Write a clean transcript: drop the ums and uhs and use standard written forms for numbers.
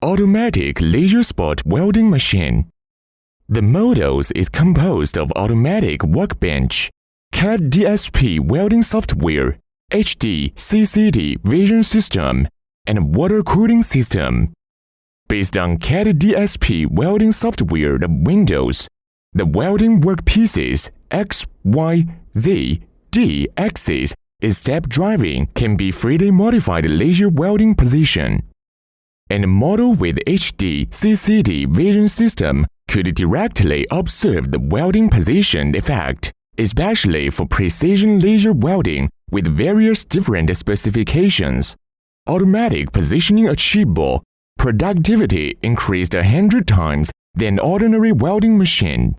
Automatic laser spot welding machine. The models is composed of automatic workbench, CAD DSP welding software, HD CCD vision system, and water cooling system. Based on CAD DSP welding software of Windows, the welding workpieces X, Y, Z, D axis is step driving can be freely modified laser welding position. And a model with HD CCD vision system could directly observe the welding position effect, especially for precision laser welding with various different specifications. Automatic positioning achievable, productivity increased 100 times than ordinary welding machine.